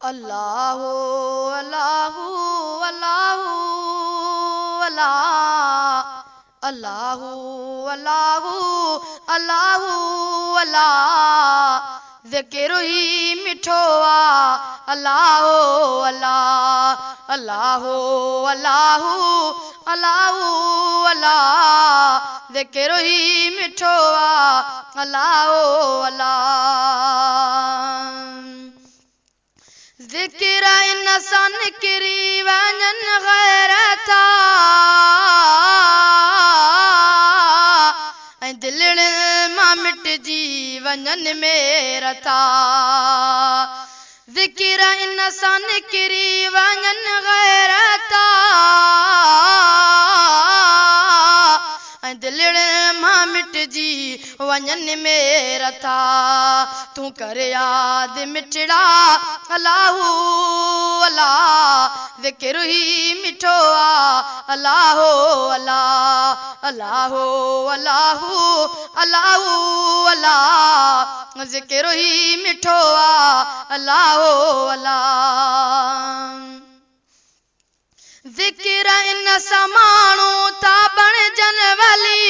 अल्लाह अल्लाह अल्लाह अल्लाह अल्लाह अल्लाह अल्लाह अल्लाह ज़िक्र ही मिठो आ अल्लाह अल्लाह अल्लाह अल्लाह अल्लाह अल्लाह ज़िक्र ही मिठो आ अल्लाह अल्लाह ज़िक्र इंसान किरी वञन गैरता ऐं दिलनि मां मिटजी वञन मेरता ज़िक्र इंसान किरी वञन गैरता ऐं दिलनि मां मिटजी वञन मेरता तूं कर याद मिठड़ा अल्लाह अल्लाह ज़िक्र ही मिठो आ अल्लाह अल्लाह अल्लाह अल्लाह अल्लाह अल्लाह ज़िक्र ही मिठो आ अल्लाह अल्लाह ज़िक्र इन सां माण्हू था बणजन वली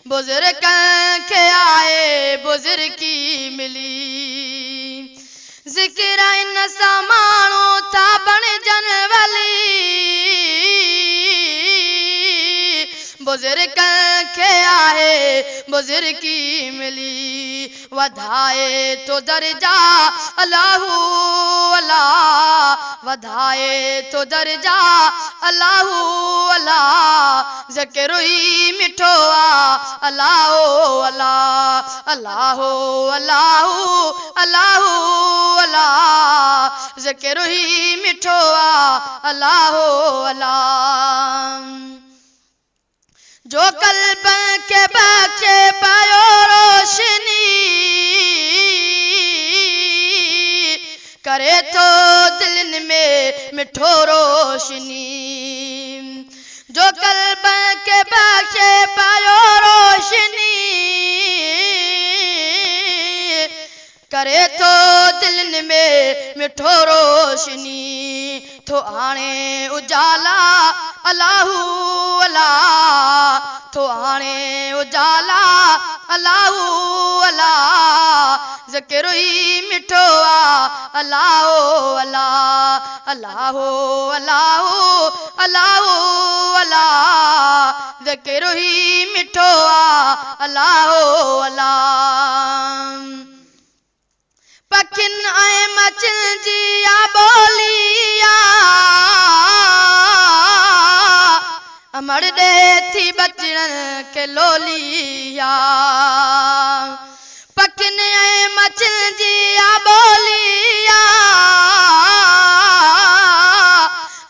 बुज़ुर्ग खे आए बुज़ुर्गी मिली ज़िक्र इन सां माण्हू था बणजन वली बुज़ुर्ग खे आए बुज़ुर्गी मिली वधाए तो दर्जा अल्लाह अल्लाह वधाए तो दर्जा अल्लाह अल्लाह ज़िक्र ही मिठो आ अल्लाह अल्लाह अल्लाह अल्लाह अल्लाह अल्लाह ज़िक्र ही मिठो आ अल्लाह अल्लाह जो कल्ब के बख्शे पायो रोशनी करे तो दिलनि में मिठो रोशनी जो कल्ब के बख्शे पायो रोशनी करे तो दिलनि में मिठो रोशनी तो आणे उजाला अल्लाह अल्लाह तो आणे उजाला अल्लाह अल्लाह ज़िक्र ही मिठो आ अल्लाह अल्लाह अल्लाह अल्लाह अल्लाह अल्लाह ज़िक्र ही मिठो आ अल्लाह अल्लाह पखिन ऐं मछिन जी आ बोलिया अमर दे थी बचड़न के लोलिया पखिन ऐं मछिन जी आ बोलिया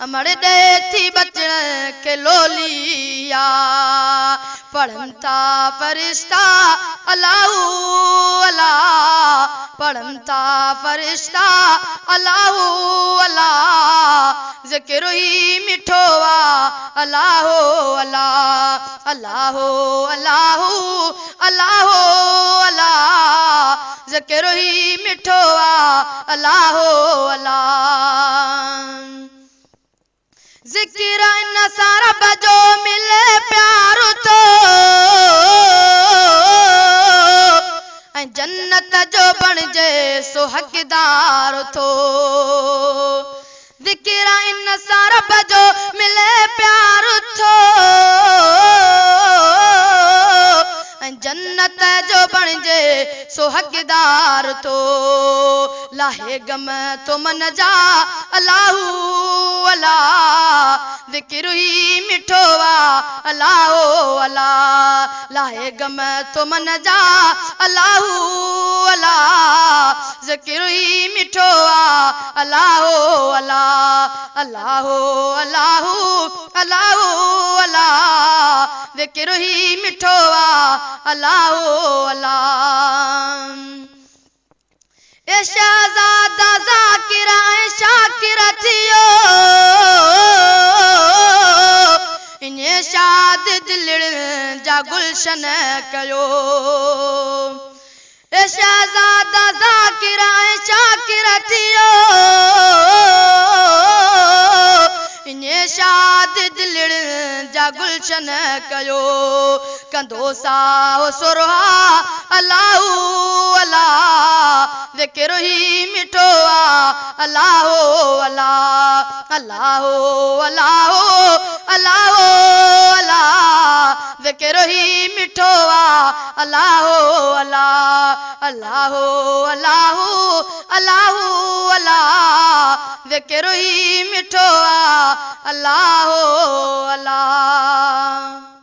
अमर दे थी बचड़न के लोलिया पढ़न था फरिश्ता अल्लाह अल्लाह पढ़न था फरिश्ता अल्लाह अल्लाह ज़िक्र ही मिठो आ अल्लाह अल्लाह अल्लाह अल्लाह अल्लाह अल्लाह ज़िक्र ही मिठो आ अल्लाह अल्लाह ज़िक्र इन सां रब जो मिले प्यार तो ऐं जन्नत जो बणिजे सो हक़दार थो ज़िक्र इन सां रब जो मिले प्यार थो ऐं जन्नत जो बणिजे सो हक़दार थो लाहे गम तो मन जा अल्लाह अल्लाह ज़िक्र ही मिठो आ अल्लाह अल्लाह लाहे गम तो मन जा अल्लाह अल्लाह ज़िक्र ही मिठो आ अल्लाह अल्लाह अल्लाह अल्लाह अल्लाह अल्लाह ज़िक्र ही मिठो आ अल्लाह अल्लाह ए शहज़ादा ज़ाकिर ऐं शाकिर थियो इन्हे शाद दिलनि जा गुलशन कयो ए शहज़ादा थियो इने शाद दिलड़न जा गुलशन कयो कंदो साओ सुरहा अल्लाहु अल्लाह वे केरो ही मिठो आ अल्लाहो अल्लाह अल्लाहो अल्लाहो अल्लाहो अल्लाह वे केरो ही मिठो आ अल्लाहो अल्लाह अल्लाहो अल्लाहो अल्लाहो अल्लाह वे केरो ही मिठो आ अल्लाहो अल्लाह।